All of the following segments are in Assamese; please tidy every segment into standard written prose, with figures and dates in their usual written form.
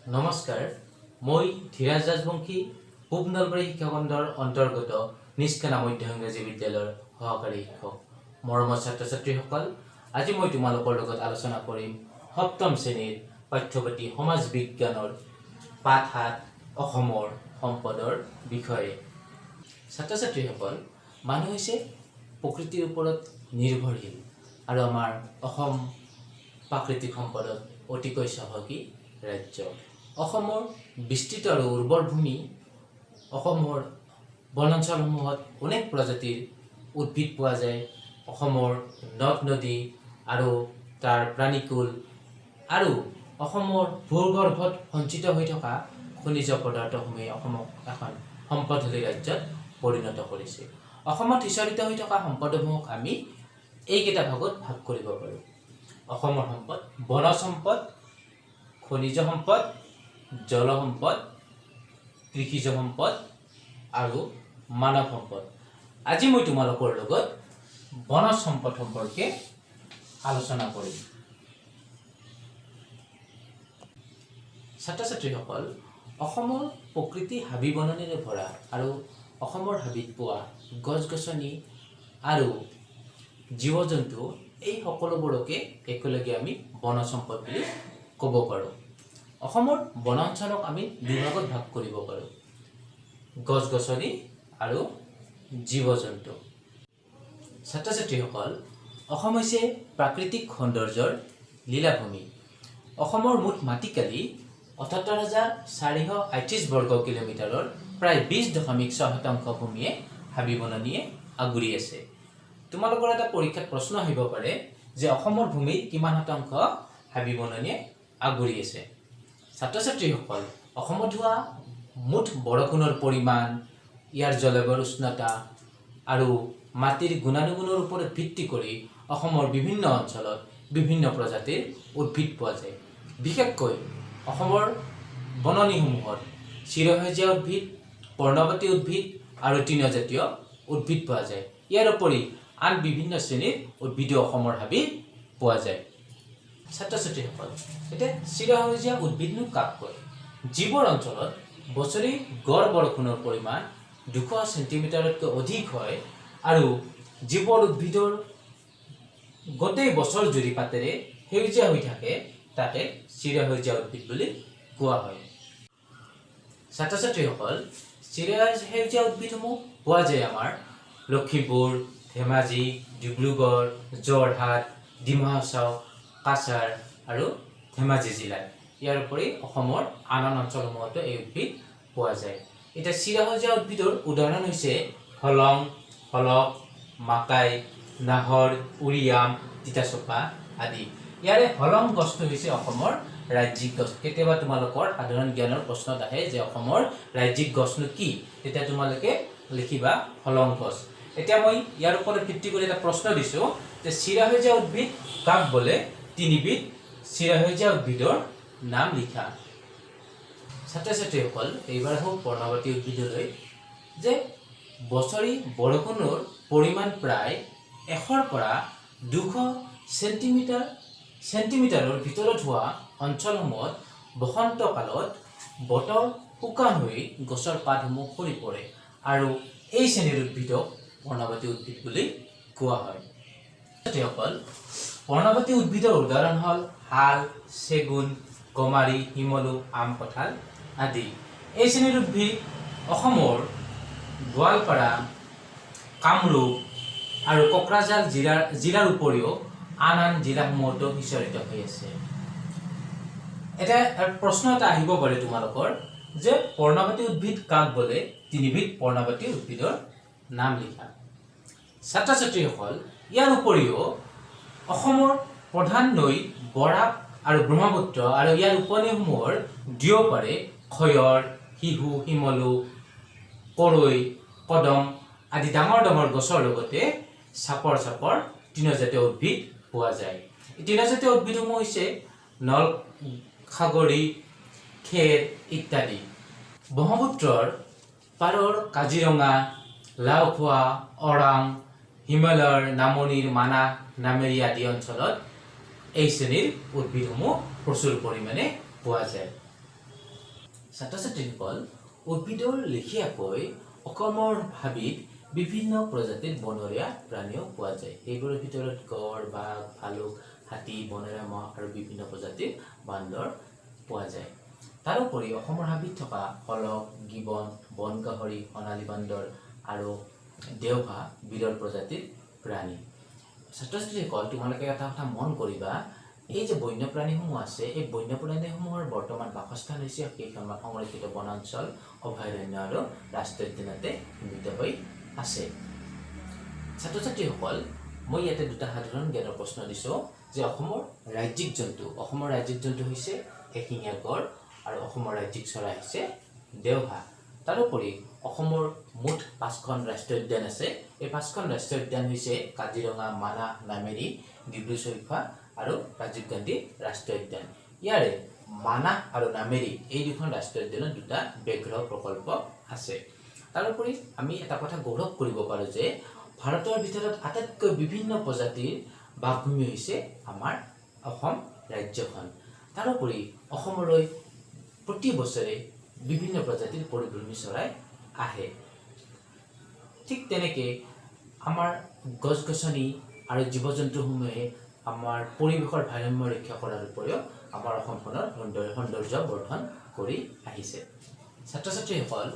নমস্কাৰ, মই ধীৰাজ ৰাজবংশী পূব নলবাৰী শিক্ষাখণ্ডৰ অন্তৰ্গত নিষ্কানা মধ্য ইংৰাজী বিদ্যালয়ৰ সহকাৰী শিক্ষক। মৰমৰ ছাত্ৰ ছাত্ৰীসকল, আজি মই তোমালোকৰ লগত আলোচনা কৰিম সপ্তম শ্ৰেণীৰ পাঠ্যপুথি সমাজ বিজ্ঞানৰ পাঠ ৭ অসমৰ সম্পদৰ বিষয়ে। ছাত্ৰ ছাত্ৰীসকল, মানুহ হৈছে প্ৰকৃতিৰ ওপৰত নিৰ্ভৰশীল আৰু আমাৰ অসম প্ৰাকৃতিক সম্পদত অতিকৈ চহকী ৰাজ্য। অসমৰ বিস্তৃত আৰু উৰ্বৰ ভূমি, অসমৰ বনাঞ্চলসমূহত অনেক প্ৰজাতিৰ উদ্ভিদ পোৱা যায়। অসমৰ নদ নদী আৰু তাৰ প্ৰাণীকুল আৰু অসমৰ ভূগৰ্ভত সঞ্চিত হৈ থকা খনিজ পদাৰ্থসমূহে অসমক এখন সম্পদশালী ৰাজ্যত পৰিণত কৰিছে। অসমত সিঁচৰিত হৈ থকা সম্পদসমূহক আমি এইকেইটা ভাগত ভাগ কৰিব পাৰোঁ। অসমৰ সম্পদ: বনজ সম্পদ, খনিজ সম্পদ, জল সম্পদ, কৃষিজ সম্পদ আৰু মানৱ সম্পদ। আজি মই তোমালোকৰ লগত বনজ সম্পদ সম্পৰ্কে আলোচনা কৰিম। ছাত্ৰ ছাত্ৰীসকল, অসমৰ প্ৰকৃতি হাবি বননিৰে ভৰা আৰু অসমৰ হাবিত পোৱা গছ গছনি আৰু জীৱ জন্তু, এই সকলোবোৰকে একেলগে আমি বনজ সম্পদ বুলি ক'ব পাৰোঁ। অসমৰ বনাঞ্চলক আমি দুই ভাগত ভাগ কৰিব পাৰোঁ: গছ গছনি আৰু জীৱ জন্তু। ছাত্ৰ ছাত্ৰীসকল, অসম হৈছে প্ৰাকৃতিক সৌন্দৰ্যৰ লীলাভূমি। অসমৰ মুঠ মাটিকালি ৭৮,৪৩৮ বৰ্গ কিলোমিটাৰৰ প্ৰায় ২০.৬% ভূমিয়ে হাবি বননিয়ে আগুৰি আছে। তোমালোকৰ এটা পৰীক্ষাত প্ৰশ্ন আহিব পাৰে যে অসমৰ ভূমিৰ কিমান শতাংশ হাবি বননিয়ে আগুৰি আছে। ছাত্ৰ ছাত্ৰীসকল, অসমত হোৱা মুঠ বৰষুণৰ পৰিমাণ, ইয়াৰ জলবায়ুৰ উষ্ণতা আৰু মাটিৰ গুণানুগুণৰ ওপৰত ভিত্তি কৰি অসমৰ বিভিন্ন অঞ্চলত বিভিন্ন প্ৰজাতিৰ উদ্ভিদ পোৱা যায়। বিশেষকৈ অসমৰ বননিসমূহত চিৰসেউজীয়া উদ্ভিদ, পৰ্ণপাতী উদ্ভিদ আৰু তৃণজাতীয় উদ্ভিদ পোৱা যায়। ইয়াৰ উপৰি আন বিভিন্ন শ্ৰেণীৰ উদ্ভিদো অসমৰ হাবিত পোৱা যায়। ছাত্ৰ ছাত্ৰীসকল, এতিয়া চিৰসেউজীয়া উদ্ভিদনো কাক কয়? যিবোৰ অঞ্চলত বছৰি গড় বৰষুণৰ পৰিমাণ ২০০ চেণ্টিমিটাৰতকৈ অধিক হয় আৰু যিবোৰ উদ্ভিদৰ গোটেই বছৰ জুৰি পাতেৰে সেউজীয়া হৈ থাকে, তাকে চিৰসেউজীয়া উদ্ভিদ বুলি কোৱা হয়। ছাত্ৰ ছাত্ৰীসকল, চিৰসেউজীয়া উদ্ভিদসমূহ পোৱা যায় আমাৰ লখিমপুৰ, ধেমাজি, ডিব্ৰুগড়, যোৰহাট, ডিমা হাছাও, কাছাৰ আৰু ধেমাজি জিলাত। ইয়াৰ উপৰি অসমৰ আন আন অঞ্চলসমূহতো এই উদ্ভিদ পোৱা যায়। এতিয়া চিৰসেউজীয়া উদ্ভিদৰ উদাহৰণ হৈছে হলং, হলক, মাকাই, নাহৰ, উৰিয়াম, তিতাচপা আদি। ইয়াৰে হলং গছটো হৈছে অসমৰ ৰাজ্যিক গছ। কেতিয়াবা তোমালোকৰ সাধাৰণ জ্ঞানৰ প্ৰশ্নত আহে যে অসমৰ ৰাজ্যিক গছনো কি, তেতিয়া তোমালোকে লিখিবা হলং গছ। এতিয়া মই ইয়াৰ ওপৰত ভিত্তি কৰি এটা প্ৰশ্ন দিছোঁ যে চিৰসেউজীয়া উদ্ভিদ কাক বোলে? তিনিবিধ চিৰসেউজীয়া উদ্ভিদৰ নাম লিখা। ছাত্ৰ ছাত্ৰীসকল, এইবাৰ হওক পৰ্ণপাতী উদ্ভিদলৈ, যে বছৰি বৰষুণৰ পৰিমাণ প্ৰায় ১০০ৰ পৰা ২০০ চেণ্টিমিটাৰৰ ভিতৰত হোৱা অঞ্চলসমূহত বসন্ত কালত বতৰ শুকান হৈ গছৰ পাতসমূহ সৰি পৰে আৰু এই শ্ৰেণীৰ উদ্ভিদক পৰ্ণপাতী উদ্ভিদ বুলি কোৱা হয়। ছাত্ৰীসকল, পৰ্ণপাতী উদ্ভিদৰ উদাহৰণ হ'ল শাল, চেগুন, গমাৰি, শিমলু, আম, কঁঠাল আদি। এই শ্ৰেণীৰ উদ্ভিদ অসমৰ গোৱালপাৰা, কামৰূপ আৰু কোকৰাঝাৰ জিলাৰ উপৰিও আন আন জিলাসমূহতো সিঁচৰিত হৈ আছে। এতিয়া প্ৰশ্ন এটা আহিব পাৰে তোমালোকৰ যে পৰ্ণপাতী উদ্ভিদ কাক বোলে? তিনিবিধ পৰ্ণপাতী উদ্ভিদৰ নাম লিখা। ছাত্ৰ ছাত্ৰীসকল, ইয়াৰ উপৰিও অসমৰ প্ৰধান নৈ বৰাক আৰু ব্ৰহ্মপুত্ৰ আৰু ইয়াৰ উপনৈসমূহৰ দুয়োপাৰে খয়ৰ, শিহু, শিমলু, কৰৈ, কদম আদি ডাঙৰ ডাঙৰ গছৰ লগতে চাপৰ চাপৰ তৃণজাতীয় উদ্ভিদ পোৱা যায়। এই তৃণজাতীয় উদ্ভিদসমূহ হৈছে নল খাগৰি, খেৰ ইত্যাদি। ব্ৰহ্মপুত্ৰৰ পাৰৰ কাজিৰঙা, লাওখোৱা, অৰাং, হিমালয়ৰ নামনিৰ মানাহ, নামেৰি আদি অঞ্চলত এই শ্ৰেণীৰ উদ্ভিদসমূহ প্ৰচুৰ পৰিমাণে পোৱা যায়। ছাত্ৰ ছাত্ৰীসকল উদ্ভিদৰ লেখীয়াকৈ অসমৰ হাবিত বিভিন্ন প্ৰজাতিৰ বনৰীয়া প্ৰাণীও পোৱা যায়। এইবোৰৰ ভিতৰত গড়, বাঘ, ভালুক, হাতী, বনৰীয়া মহ আৰু বিভিন্ন প্ৰজাতিৰ বান্দৰ পোৱা যায়। তাৰোপৰি অসমৰ হাবিত থকা হলক, গিবন, বন গাহৰি, সোণালী বান্দৰ আৰু দেওহা বিৰল প্ৰজাতিৰ প্ৰাণী। ছাত্ৰ ছাত্ৰীসকল তোমালোকে এটা কথা মন কৰিবা, এই যে বন্যপ্ৰাণীসমূহ আছে এই বন্যপ্ৰাণীসমূহৰ বৰ্তমান বাসস্থান হৈছে কেইখনমান সংৰক্ষিত বনাঞ্চল, অভয়াৰণ্য আৰু ৰাষ্ট্ৰীয় উদ্যানতে সীমিত হৈ আছে। ছাত্ৰ ছাত্ৰীসকল মই ইয়াতে দুটা সাধাৰণ জ্ঞানৰ প্ৰশ্ন দিছোঁ যে অসমৰ ৰাজ্যিক জন্তু হৈছে এশিঙীয়া গড় আৰু অসমৰ ৰাজ্যিক চৰাই হৈছে দেওহা। তাৰোপৰি অসমৰ মুঠ 5খন ৰাষ্ট্ৰীয় উদ্যান আছে। এই 5খন ৰাষ্ট্ৰীয় উদ্যান হৈছে কাজিৰঙা, মানাহ, নামেৰি, ডিব্ৰু-চৈখোৱা আৰু ৰাজীৱ গান্ধী ৰাষ্ট্ৰীয় উদ্যান। ইয়াৰে মানাহ আৰু নামেৰি এই দুখন ৰাষ্ট্ৰীয় উদ্যানত দুটা ব্যাঘ্ৰ প্ৰকল্প আছে। তাৰোপৰি আমি এটা কথা গৌৰৱ কৰিব পাৰোঁ যে ভাৰতৰ ভিতৰত আটাইতকৈ বিভিন্ন প্ৰজাতিৰ বাঘভূমি হৈছে আমাৰ অসম ৰাজ্যখন। তাৰোপৰি অসমলৈ প্ৰতি বছৰে বিভিন্ন প্ৰজাতিৰ পৰিভ্ৰমী চৰাই আহে। ঠিক তেনেকৈ আমাৰ গছ গছনি আৰু জীৱ জন্তুসমূহে আমাৰ পৰিৱেশৰ ভাৰসাম্য ৰক্ষা কৰাৰ উপৰিও আমাৰ অসমখনৰ সৌন্দৰ্য বৰ্ধন কৰি আহিছে। ছাত্ৰ ছাত্ৰীসকল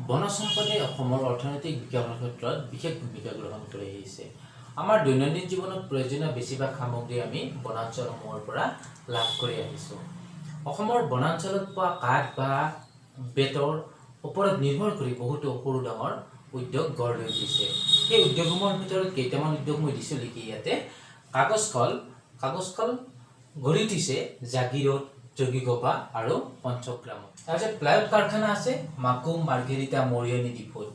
বনজ সম্পদে অসমৰ অৰ্থনৈতিক বিকাশৰ ক্ষেত্ৰত বিশেষ ভূমিকা গ্ৰহণ কৰি আহিছে। আমাৰ দৈনন্দিন জীৱনত প্ৰয়োজনীয় বেছিভাগ সামগ্ৰী আমি বনাঞ্চলসমূহৰ পৰা লাভ কৰি আহিছোঁ। অসমৰ বনাঞ্চলত পোৱা কাঠ বা বেতৰ ওপৰত নিৰ্ভৰ কৰি বহুতো সৰু ডাঙৰ উদ্যোগ গঢ় লৈ উঠিছে। সেই উদ্যোগসমূহৰ ভিতৰত কেইটামান উদ্যোগ মই দিছোঁ লিখি ইয়াতে। কাগজ কল গঢ়ি উঠিছে জাগিৰোড, যোগীঘোপা আৰু পঞ্চগ্ৰামত। তাৰপিছত প্লাইউড কাৰখানা আছে মাকুম, মাৰ্ঘেৰিটা, মৰিয়নি, ডিফুত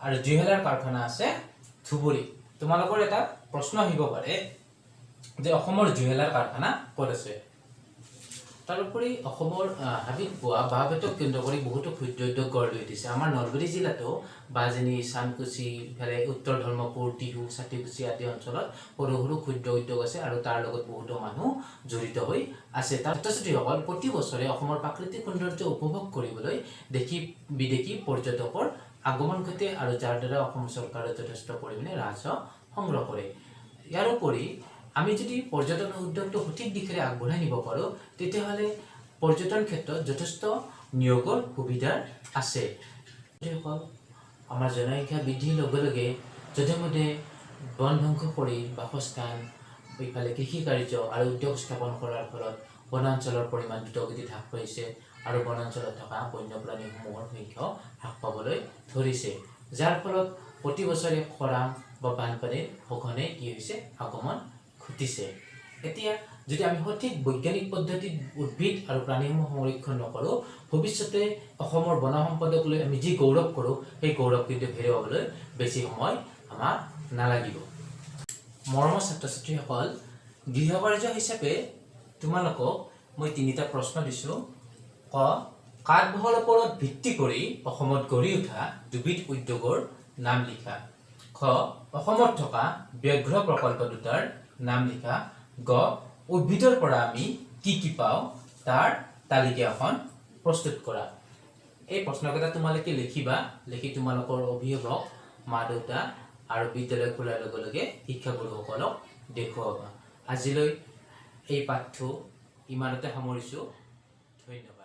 আৰু জুইশালৰ কাৰখানা আছে ধুবুৰী। তোমালোকৰ এটা প্ৰশ্ন আহিব পাৰে যে অসমৰ জুইশালৰ কাৰখানা ক'ত আছে? তাৰোপৰি অসমৰ হাবিত পোৱা বাঁহ বেতক কেন্দ্ৰ কৰি বহুতো ক্ষুদ্ৰ উদ্যোগ গঢ় লৈ উঠিছে। আমাৰ নলবাৰী জিলাতো বাজনী, চানকুচি, ইফালে উত্তৰ ধৰ্মপুৰ, টিহু, ছাতিকুচি আদি অঞ্চলত সৰু সৰু ক্ষুদ্ৰ উদ্যোগ আছে আৰু তাৰ লগত বহুতো মানুহ জড়িত হৈ আছে। ছাত্ৰ ছাত্ৰীসকল প্ৰতি বছৰে অসমৰ প্ৰাকৃতিক সৌন্দৰ্য উপভোগ কৰিবলৈ দেশী বিদেশী পৰ্যটকৰ আগমন ঘটে আৰু যাৰ দ্বাৰা অসম চৰকাৰে যথেষ্ট পৰিমাণে ৰাজহ সংগ্ৰহ কৰে। ইয়াৰোপৰি আমি যদি পৰ্যটন উদ্যোগটো সঠিক দিশেৰে আগবঢ়াই নিব পাৰোঁ তেতিয়াহ'লে পৰ্যটন ক্ষেত্ৰত যথেষ্ট নিয়োগৰ সুবিধা আছে। আমাৰ জনসংখ্যা বৃদ্ধিৰ লগে লগে যধে মধে বন ধ্বংস কৰি বাসস্থান, ইফালে কৃষি কাৰ্য আৰু উদ্যোগ স্থাপন কৰাৰ ফলত বনাঞ্চলৰ পৰিমাণ দ্ৰুতগতিত হ্ৰাস পাইছে আৰু বনাঞ্চলত থকা বন্যপ্ৰাণীসমূহৰ সংখ্যাও হ্ৰাস পাবলৈ ধৰিছে, যাৰ ফলত প্ৰতি বছৰে খৰাং বা বানপানীৰ সঘনে কি হৈছে আগমন ঘটিছে। এতিয়া যদি আমি সঠিক বৈজ্ঞানিক পদ্ধতিত উদ্ভিদ আৰু প্ৰাণীসমূহ সংৰক্ষণ নকৰোঁ ভৱিষ্যতে অসমৰ বন সম্পদক লৈ আমি যি গৌৰৱ কৰোঁ সেই গৌৰৱ কিন্তু হেৰুৱাবলৈ বেছি সময় আমাৰ নালাগিব। মৰমৰ ছাত্ৰ ছাত্ৰীসকল গৃহকাৰ্য হিচাপে তোমালোকক মই 3টা প্ৰশ্ন দিছোঁ। ক কাঠবহলৰ ওপৰত ভিত্তি কৰি অসমত গঢ়ি উঠা দুবিধ উদ্যোগৰ নাম লিখা। খ অসমত থকা ব্যাঘ্ৰ প্ৰকল্প দুটাৰ নাম লিখা। গ উদ্ভিদৰ পৰা আমি কি কি পাওঁ তাৰ তালিকা এখন প্ৰস্তুত কৰা। এই প্ৰশ্নকেইটা তোমালোকে লিখিবা, লিখি তোমালোকৰ অভিভাৱক, মা দেউতা আৰু বিদ্যালয় খোলাৰ লগে লগে শিক্ষাগুৰুসকলক দেখুৱাবা। আজিলৈ এই পাঠটো ইমানতে সামৰিছোঁ। ধন্যবাদ।